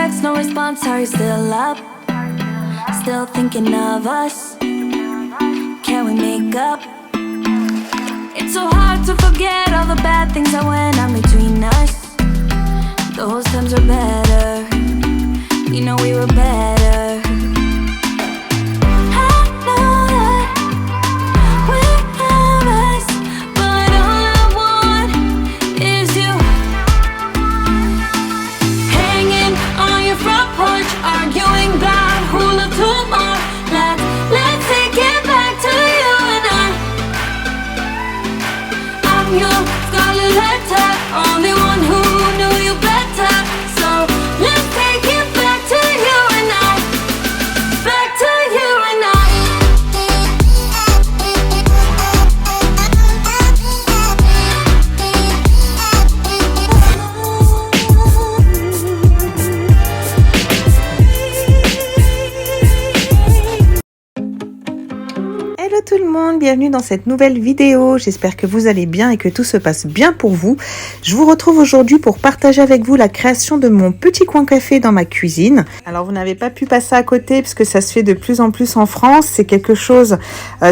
text, no response, are you still up? Still thinking of us? Can we make up? It's so hard to forget all the bad things that went on between us. Those times were better. We know we were better. I know that we're a mess, but all I want is you. Hanging on your front porch, arguing about who loved who more. Let's take it back to you and I. I'm your scarlet letter, only one who knew you better. So let's take it back to you and I. Back to you and I. Hello tout le monde, bienvenue dans cette nouvelle vidéo. J'espère que vous allez bien et que tout se passe bien pour vous. Je vous retrouve aujourd'hui pour partager avec vous la création de mon petit coin café dans ma cuisine. Alors vous n'avez pas pu passer à côté parce que ça se fait de plus en plus en France. C'est quelque chose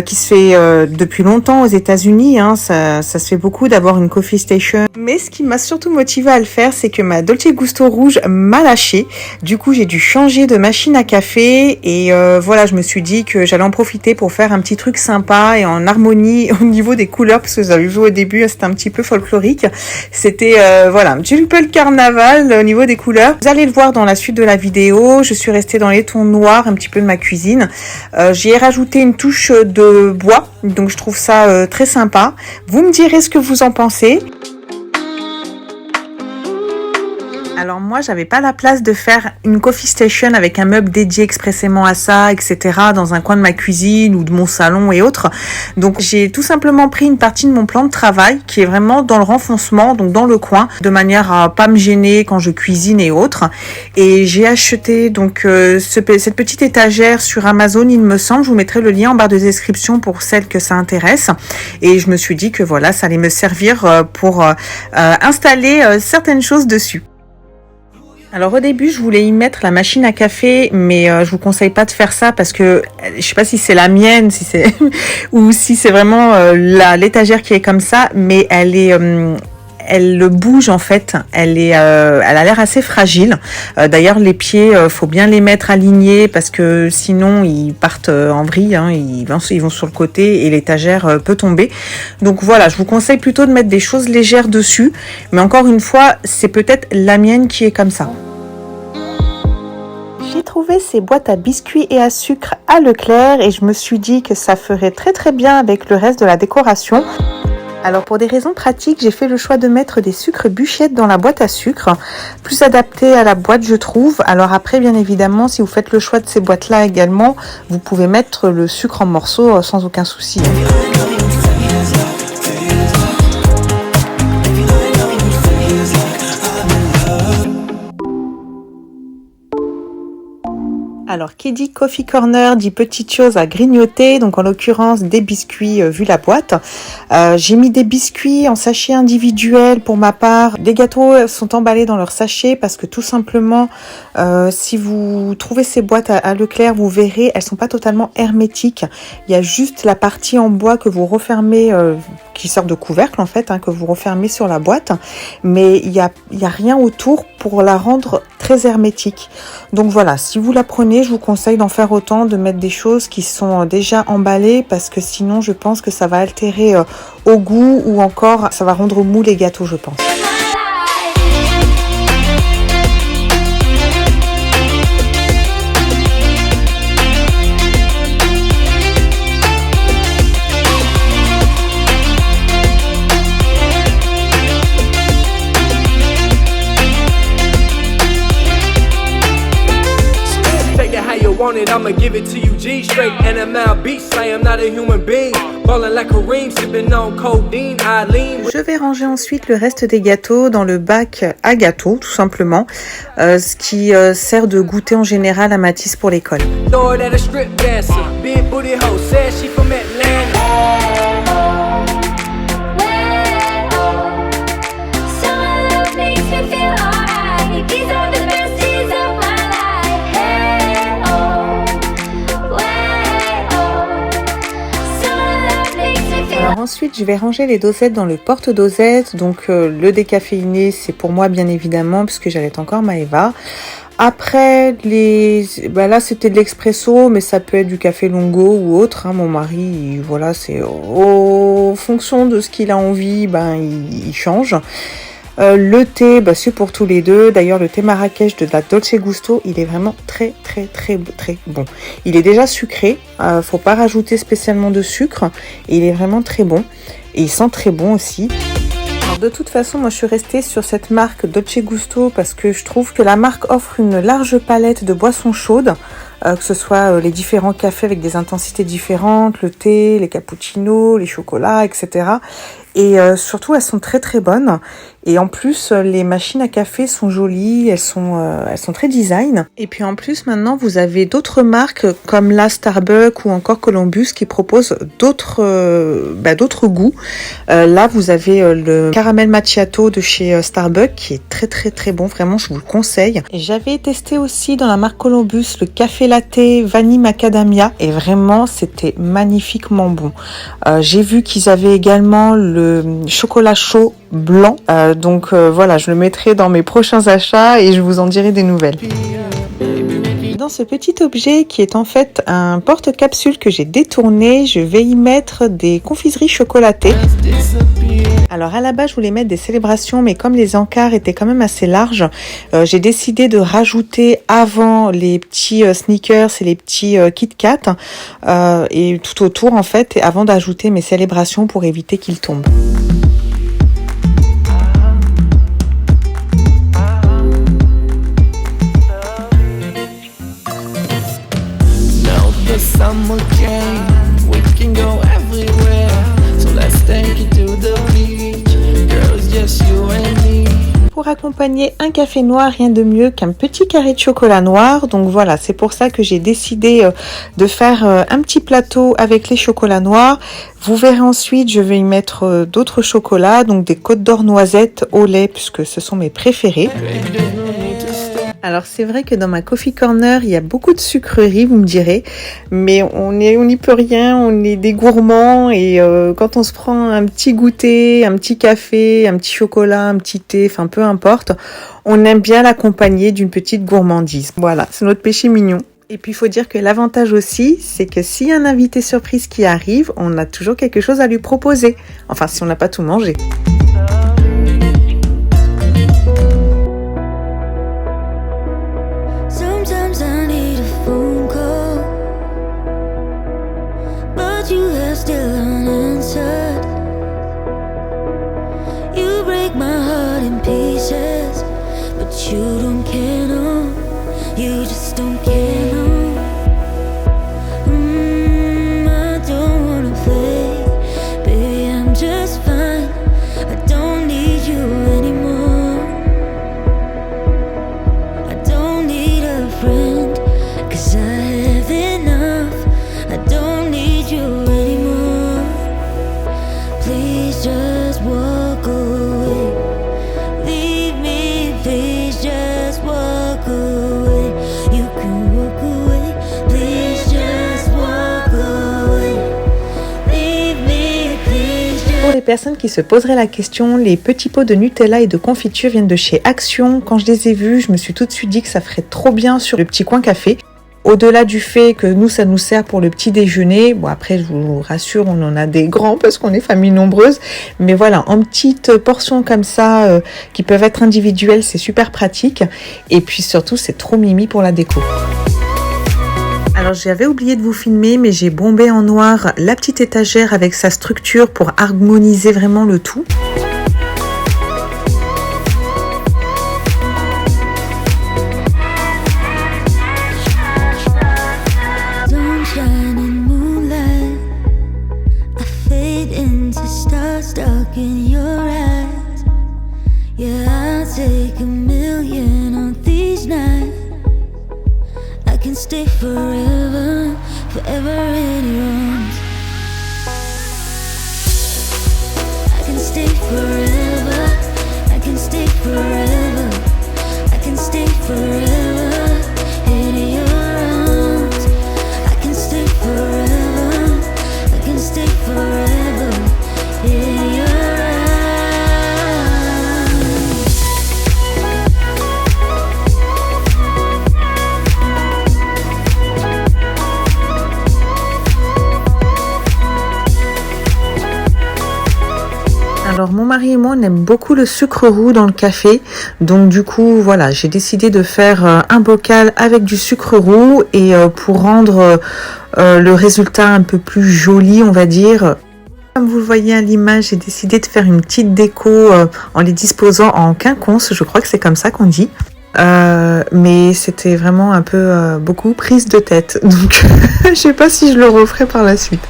qui se fait depuis longtemps aux États-Unis. Ça se fait beaucoup d'avoir une coffee station. Mais ce qui m'a surtout motivée à le faire, c'est que ma Dolce Gusto rouge m'a lâché. Du coup, j'ai dû changer de machine à café et voilà, je me suis dit que j'allais en profiter pour faire un petit truc sympa et en harmonie au niveau des couleurs, parce que vous avez vu au début, c'était un petit peu folklorique. C'était voilà, un petit peu le carnaval au niveau des couleurs. Vous allez le voir dans la suite de la vidéo. Je suis restée dans les tons noirs un petit peu de ma cuisine. J'y ai rajouté une touche de bois, donc je trouve ça très sympa. Vous me direz ce que vous en pensez. Alors moi, j'avais pas la place de faire une coffee station avec un meuble dédié expressément à ça, etc. dans un coin de ma cuisine ou de mon salon et autres. Donc j'ai tout simplement pris une partie de mon plan de travail qui est vraiment dans le renfoncement, donc dans le coin, de manière à pas me gêner quand je cuisine et autres. Et j'ai acheté donc cette petite étagère sur Amazon, il me semble. Je vous mettrai le lien en barre de description pour celles que ça intéresse. Et je me suis dit que voilà, ça allait me servir pour installer certaines choses dessus. Alors au début, je voulais y mettre la machine à café, mais je vous conseille pas de faire ça parce que je sais pas si c'est la mienne, si c'est ou si c'est vraiment l'étagère qui est comme ça, mais elle bouge en fait, elle a l'air assez fragile. D'ailleurs, les pieds, faut bien les mettre alignés parce que sinon ils partent en vrille, ils vont sur le côté et l'étagère peut tomber. Donc voilà, je vous conseille plutôt de mettre des choses légères dessus, mais encore une fois, c'est peut-être la mienne qui est comme ça. J'ai trouvé ces boîtes à biscuits et à sucre à Leclerc et je me suis dit que ça ferait très très bien avec le reste de la décoration. Alors pour des raisons pratiques, j'ai fait le choix de mettre des sucres bûchettes dans la boîte à sucre, plus adapté à la boîte je trouve. Alors après bien évidemment, si vous faites le choix de ces boîtes-là également, vous pouvez mettre le sucre en morceaux sans aucun souci. Alors, qui dit coffee corner dit petites choses à grignoter, donc en l'occurrence des biscuits vu la boîte. J'ai mis des biscuits en sachet individuel pour ma part. Les gâteaux sont emballés dans leur sachet parce que tout simplement, si vous trouvez ces boîtes à Leclerc, vous verrez, elles sont pas totalement hermétiques. Il y a juste la partie en bois que vous refermez, qui sert de couvercle en fait, que vous refermez sur la boîte, mais il y a rien autour pour la rendre très hermétique. Donc voilà, si vous la prenez, je vous conseille d'en faire autant, de mettre des choses qui sont déjà emballées parce que sinon je pense que ça va altérer au goût ou encore ça va rendre mou les gâteaux, je pense. Want it, I'ma give it to you G straight. NML beat slam, not a human being. Ballin' like Kareem, sippin' on codeine, Eileen. Je vais ranger ensuite le reste des gâteaux dans le bac à gâteaux, tout simplement, ce qui sert de goûter en général à Mathis pour l'école. Some of love makes me feel alright. These are the best days of my Ensuite, je vais ranger les dosettes dans le porte-dosettes. Donc, le décaféiné, c'est pour moi, bien évidemment, puisque j'allais encore Maeva. Après, là, c'était de l'expresso, mais ça peut être du café longo ou autre. Mon mari, voilà, c'est en fonction de ce qu'il a envie, il change. Le thé, c'est pour tous les deux. D'ailleurs, le thé Marrakech de la Dolce Gusto, il est vraiment très très très très bon. Il est déjà sucré, faut pas rajouter spécialement de sucre. Et il est vraiment très bon. Et il sent très bon aussi. Alors, de toute façon, moi je suis restée sur cette marque Dolce Gusto parce que je trouve que la marque offre une large palette de boissons chaudes. Que ce soit les différents cafés avec des intensités différentes, le thé, les cappuccinos, les chocolats, etc. Et surtout, elles sont très très bonnes. Et en plus, les machines à café sont jolies, elles sont très design. Et puis en plus, maintenant, vous avez d'autres marques comme la Starbucks ou encore Columbus qui proposent d'autres goûts. Là, vous avez le caramel macchiato de chez Starbucks qui est très très très bon. Vraiment, je vous le conseille. Et j'avais testé aussi dans la marque Columbus le café latte vanille macadamia et vraiment, c'était magnifiquement bon. J'ai vu qu'ils avaient également le chocolat chaud blanc. Donc voilà, je le mettrai dans mes prochains achats et je vous en dirai des nouvelles. Dans ce petit objet qui est en fait un porte-capsule que j'ai détourné, je vais y mettre des confiseries chocolatées. Alors à la base je voulais mettre des célébrations, mais comme les encarts étaient quand même assez larges, j'ai décidé de rajouter avant les petits sneakers et les petits Kit Kat et tout autour en fait, avant d'ajouter mes célébrations pour éviter qu'ils tombent. Summer came, we can go everywhere. So let's take it to the beach. Girl, it's just you and me. Pour accompagner un café noir, rien de mieux qu'un petit carré de chocolat noir. Donc voilà, c'est pour ça que j'ai décidé de faire un petit plateau avec les chocolats noirs. Vous verrez ensuite, je vais y mettre d'autres chocolats, donc des Côte d'Or noisettes au lait, puisque ce sont mes préférés. Alors c'est vrai que dans ma coffee corner, il y a beaucoup de sucreries, vous me direz, mais on n'y peut rien, on est des gourmands et quand on se prend un petit goûter, un petit café, un petit chocolat, un petit thé, enfin peu importe, on aime bien l'accompagner d'une petite gourmandise. Voilà, c'est notre péché mignon. Et puis il faut dire que l'avantage aussi, c'est que s'il y a un invité surprise qui arrive, on a toujours quelque chose à lui proposer. Enfin, si on n'a pas tout mangé. Sometimes I need a phone call, but you are still unanswered. You break my heart in pieces, but you don't care, no. You just don't care, no. I don't wanna play, baby, I'm just fine. I don't need you anymore. I don't need a friend, 'cause I have enough. I don't need you anymore. Please just walk away. Leave me, please just walk away. You can walk away. Please just walk away. Leave me, please just. Pour les personnes qui se poseraient la question, les petits pots de Nutella et de confiture viennent de chez Action. Quand je les ai vus, je me suis tout de suite dit que ça ferait trop bien sur le petit coin café. Au-delà du fait que nous, ça nous sert pour le petit déjeuner. Bon, après, je vous rassure, on en a des grands parce qu'on est famille nombreuse. Mais voilà, en petites portions comme ça, qui peuvent être individuelles, c'est super pratique. Et puis surtout, c'est trop mimi pour la déco. Alors j'avais oublié de vous filmer, mais j'ai bombé en noir la petite étagère avec sa structure pour harmoniser vraiment le tout. Sunshine and moonlight, I fade into stars stuck in your eyes. Yeah, I'll take 1,000,000 on these nights. I can stay forever, forever in your arms. I can stay forever, I can stay forever, I can stay forever in your arms. I can stay forever, I can stay forever Mon mari et moi, on aime beaucoup le sucre roux dans le café. Donc du coup, voilà, j'ai décidé de faire un bocal avec du sucre roux et pour rendre le résultat un peu plus joli, on va dire. Comme vous le voyez à l'image, j'ai décidé de faire une petite déco en les disposant en quinconce. Je crois que c'est comme ça qu'on dit. Mais c'était vraiment un peu beaucoup prise de tête. Donc je sais pas si je le referai par la suite.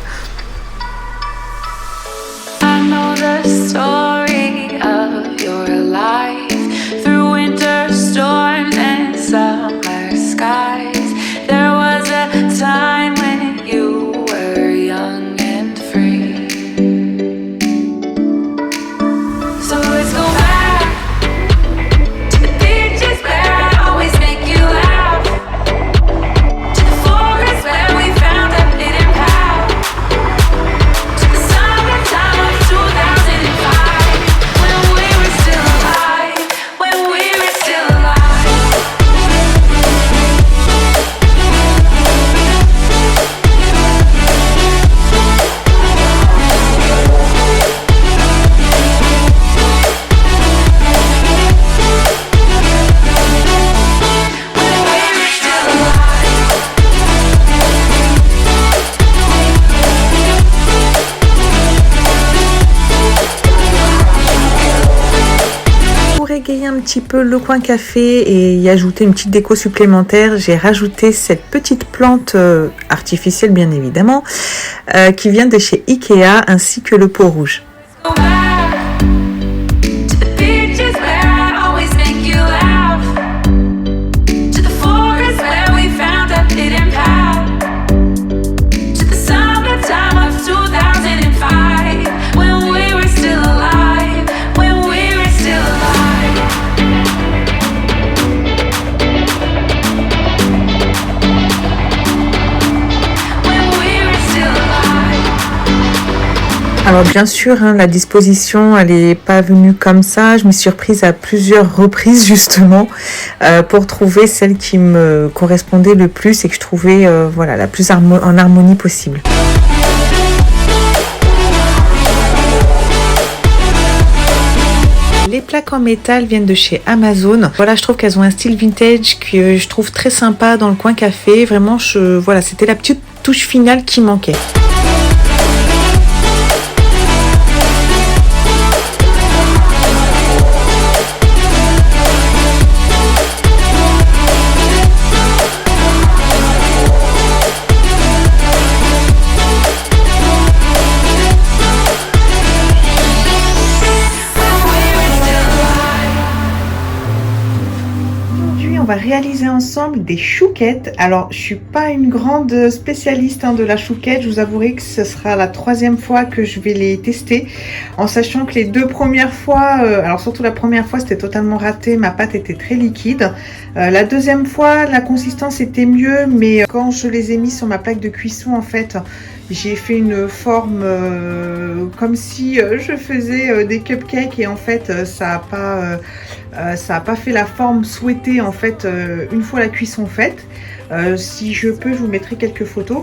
I know the story of your life through winter storms and summer skies. There was a time when you were young and free. So let's go back to the beaches where I always make you laugh, to the forest where we found a hidden path, to the summertime of 2005 when we were still alive, when we were still alive. Pour égayer un petit peu le coin café et y ajouter une petite déco supplémentaire, j'ai rajouté cette petite plante artificielle bien évidemment, qui vient de chez Ikea, ainsi que le pot rouge. Go back to the beaches where I always make you laugh, to the forest where we found a hidden path, to the summertime of 2005 when we were still alive, when we were still alive. When we were still alive. Alors bien sûr, la disposition, elle n'est pas venue comme ça. Je m'y suis surprise à plusieurs reprises justement pour trouver celle qui me correspondait le plus et que je trouvais voilà, la plus en harmonie possible. Les plaques en métal viennent de chez Amazon. Voilà, je trouve qu'elles ont un style vintage que je trouve très sympa dans le coin café. Vraiment, voilà, c'était la petite touche finale qui manquait. On va réaliser ensemble des chouquettes. Alors, je suis pas une grande spécialiste de la chouquette. Je vous avouerai que ce sera la 3e fois que je vais les tester, en sachant que les 2 premières fois, alors surtout la première fois, c'était totalement raté. Ma pâte était très liquide. La 2e fois, la consistance était mieux, mais quand je les ai mis sur ma plaque de cuisson, en fait, j'ai fait une forme comme si je faisais des cupcakes et en fait, ça a pas fait la forme souhaitée en fait une fois la cuisson faite. Si je peux, je vous mettrai quelques photos.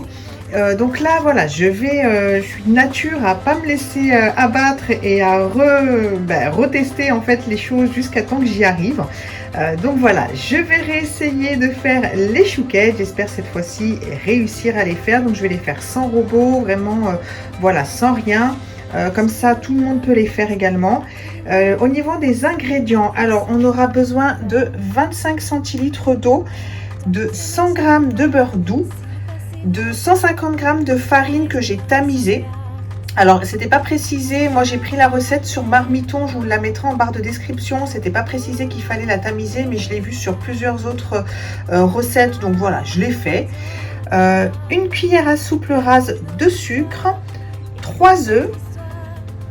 Donc là voilà, je suis de nature à pas me laisser abattre et à retester en fait les choses jusqu'à temps que j'y arrive. Donc voilà, je vais réessayer de faire les chouquettes. J'espère cette fois-ci réussir à les faire. Donc je vais les faire sans robot, vraiment voilà, sans rien. Comme ça tout le monde peut les faire également. Au niveau des ingrédients, alors on aura besoin de 25 centilitres d'eau, de 100 g de beurre doux, de 150 g de farine que j'ai tamisée. Alors c'était pas précisé, moi j'ai pris la recette sur Marmiton, je vous la mettrai en barre de description. C'était pas précisé qu'il fallait la tamiser, mais je l'ai vu sur plusieurs autres recettes, donc voilà, je l'ai fait. Une cuillère à soupe rase de sucre, 3 œufs,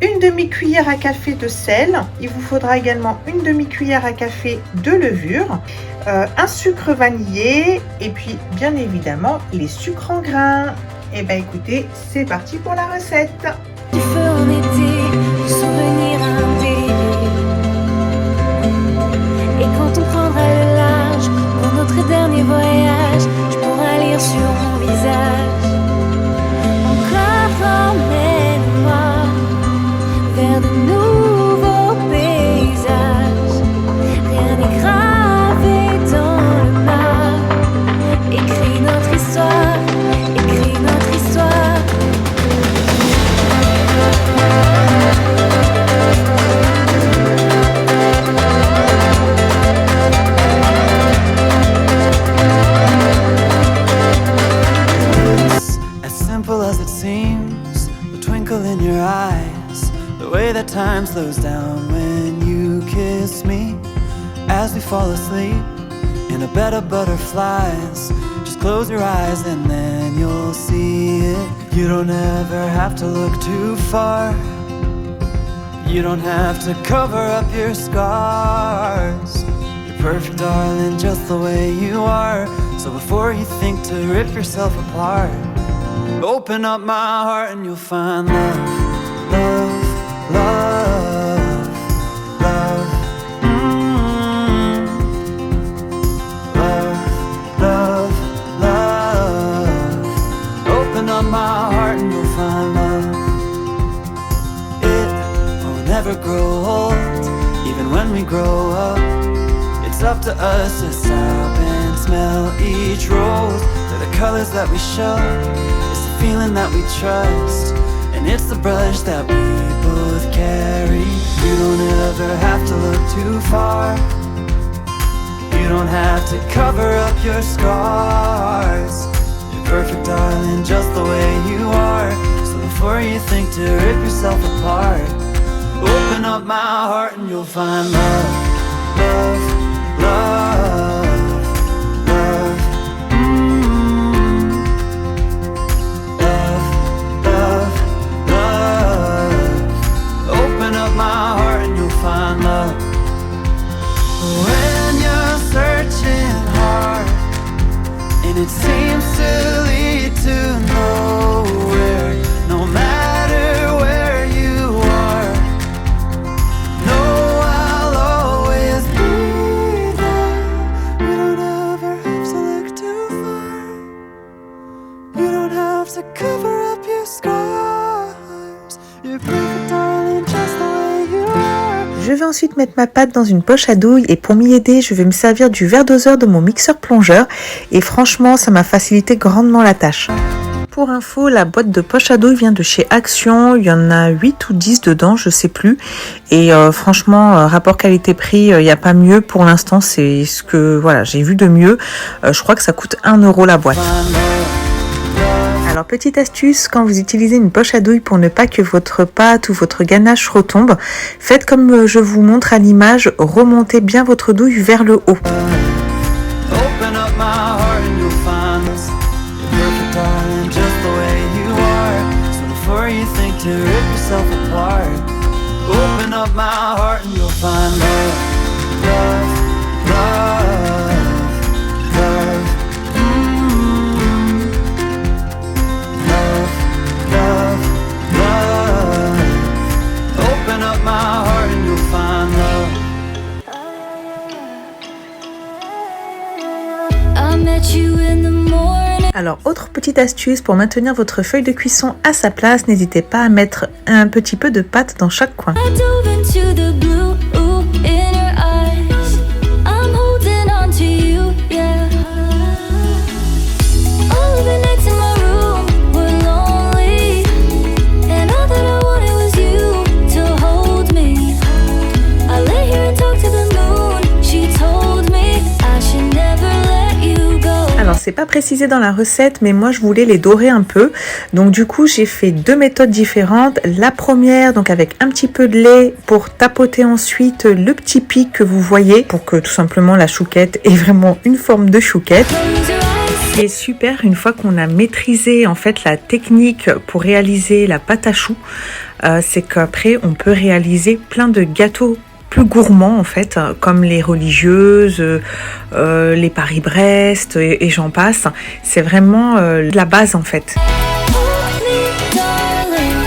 une demi-cuillère à café de sel. Il vous faudra également une demi-cuillère à café de levure, un sucre vanillé et puis bien évidemment les sucres en grains. Et ben écoutez, c'est parti pour la recette. Du feu en été, souvenir un délire. Et quand on prendra le large pour notre dernier voyage, je pourrai lire sur mon visage. Encore emmène-moi vers de nouveaux time slows down when you kiss me. As we fall asleep in a bed of butterflies, just close your eyes and then you'll see it. You don't ever have to look too far. You don't have to cover up your scars. You're perfect, darling, just the way you are. So before you think to rip yourself apart, open up my heart and you'll find love, love, love, love. Love, love, love. Open up my heart and you'll find love. It will never grow old, even when we grow up. It's up to us to stop and smell each rose. They're the colors that we show, it's the feeling that we trust, and it's the brush that we both carry. You don't ever have to look too far. You don't have to cover up your scars. You're perfect, darling, just the way you are. So before you think to rip yourself apart, open up my heart and you'll find love, love, love, love. Love, love, love. Open up my heart and you'll find love. When you're searching hard and it seems to lead to nowhere, no matter where you are, know I'll always be there. You don't ever have to look too far. You don't have to cover up your scars. You're perfect, darling, just the way you are. Je vais ensuite mettre ma pâte dans une poche à douille et pour m'y aider, je vais me servir du verre doseur de mon mixeur plongeur et franchement, ça m'a facilité grandement la tâche. Pour info, la boîte de poche à douille vient de chez Action, il y en a 8 ou 10 dedans, je sais plus. Et franchement, rapport qualité-prix, il n'y a pas mieux pour l'instant, c'est ce que voilà, j'ai vu de mieux. Je crois que ça coûte 1 € la boîte. Alors petite astuce, quand vous utilisez une poche à douille pour ne pas que votre pâte ou votre ganache retombe, faites comme je vous montre à l'image, remontez bien votre douille vers le haut. Open up my heart and you'll find us. You're perfect, darling, just the way you are. So before you think to rip yourself apart, open up my heart and you'll find love, love, love, love. Love, love, love. Open up my heart and you'll find love. I met you in the morning. Alors autre petite astuce pour maintenir votre feuille de cuisson à sa place, n'hésitez pas à mettre un petit peu de pâte dans chaque coin. I dove into the blue in your eyes. I'm holding on to you, yeah. All of the nights in my room were lonely, and all that I wanted was you to hold me. I lay here and talk to the moon. She told me I should never let you go. Alors c'est pas précisé dans la recette, mais moi je voulais les dorer un peu, donc du coup j'ai fait 2 méthodes différentes. La première, donc avec un petit peu de lait pour tapoter ensuite le petit pic que vous voyez, pour que tout simplement la chouquette ait vraiment une forme de chouquette. Close your eyes. Ce qui est super, une fois qu'on a maîtrisé en fait la technique pour réaliser la pâte à choux, c'est qu'après on peut réaliser plein de gâteaux plus gourmands en fait, comme les religieuses, les Paris-Brest et j'en passe. C'est vraiment la base en fait. Hold me, darling.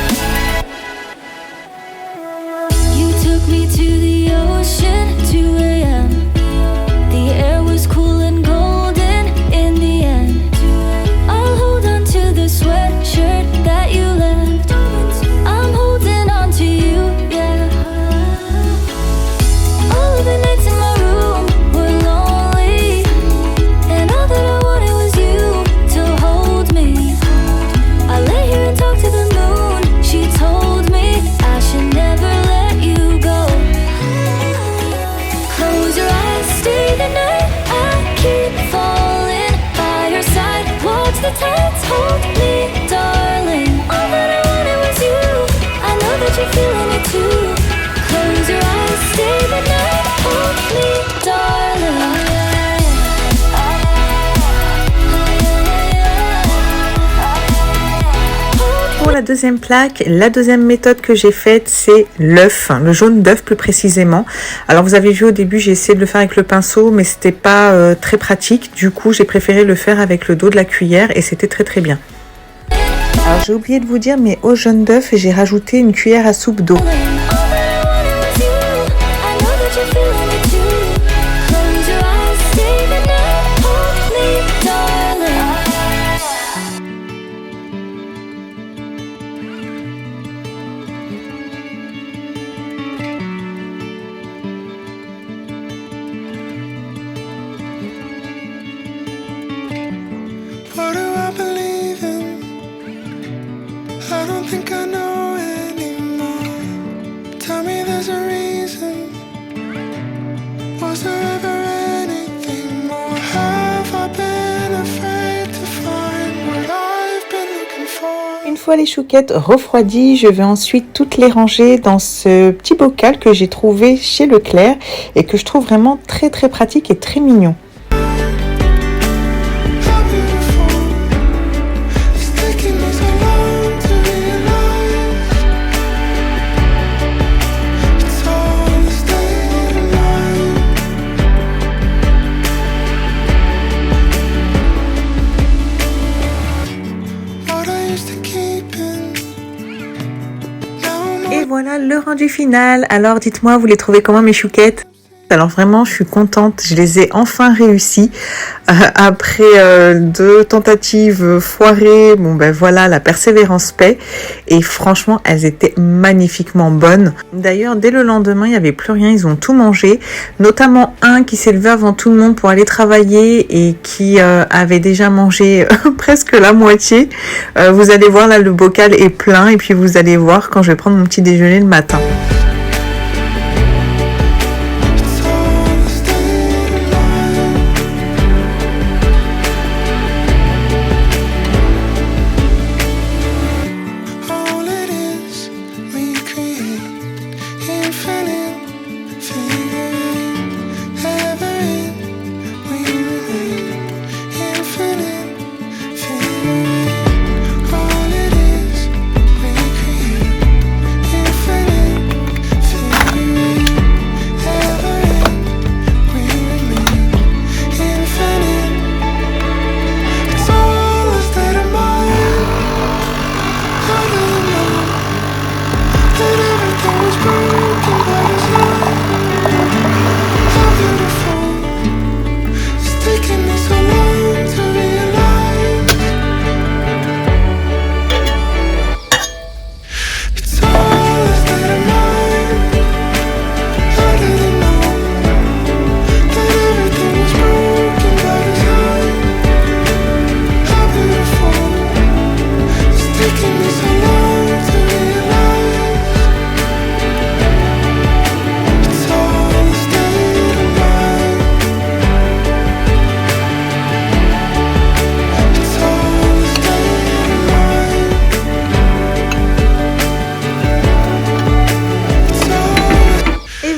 You took me to the ocean, 2 a.m. The air was cool and golden in the end. I'll hold on to the sweatshirt that you left. I'm holding on to you, yeah. All of the nights in my room were lonely, and all that I wanted was you to hold me. la deuxième plaque, la deuxième méthode que j'ai faite, c'est l'œuf, le jaune d'œuf plus précisément. Alors vous avez vu au début, j'ai essayé de le faire avec le pinceau, mais c'était pas très pratique. Du coup, j'ai préféré le faire avec le dos de la cuillère et c'était très bien. Alors j'ai oublié de vous dire, mais au jaune d'œuf, j'ai rajouté une cuillère à soupe d'eau. What do I believe in? I don't think I know anymore. Tell me there's a reason. Was there ever anything more? Have I been afraid to find what I've been looking for? Une fois les chouquettes refroidies, je vais ensuite toutes les ranger dans ce petit bocal que j'ai trouvé chez Leclerc et que je trouve vraiment très pratique et très mignon. Et voilà le rendu final. Alors dites-moi, vous les trouvez comment mes chouquettes? Alors vraiment, je suis contente, je les ai enfin réussi après 2 tentatives foirées. Bon ben voilà, la persévérance paie et franchement, elles étaient magnifiquement bonnes. D'ailleurs, dès le lendemain, il n'y avait plus rien, ils ont tout mangé, notamment un qui s'est levé avant tout le monde pour aller travailler et qui avait déjà mangé presque la moitié. Vous allez voir là, le bocal est plein et puis vous allez voir quand je vais prendre mon petit déjeuner le matin.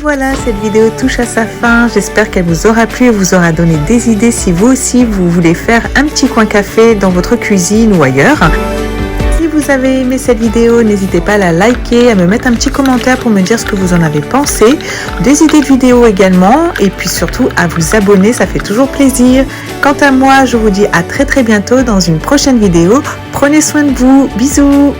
Voilà, cette vidéo touche à sa fin. J'espère qu'elle vous aura plu et vous aura donné des idées si vous aussi vous voulez faire un petit coin café dans votre cuisine ou ailleurs. Si vous avez aimé cette vidéo, n'hésitez pas à la liker, à me mettre un petit commentaire pour me dire ce que vous en avez pensé, des idées de vidéos également et puis surtout à vous abonner, ça fait toujours plaisir. Quant à moi, je vous dis à très bientôt dans une prochaine vidéo. Prenez soin de vous, bisous.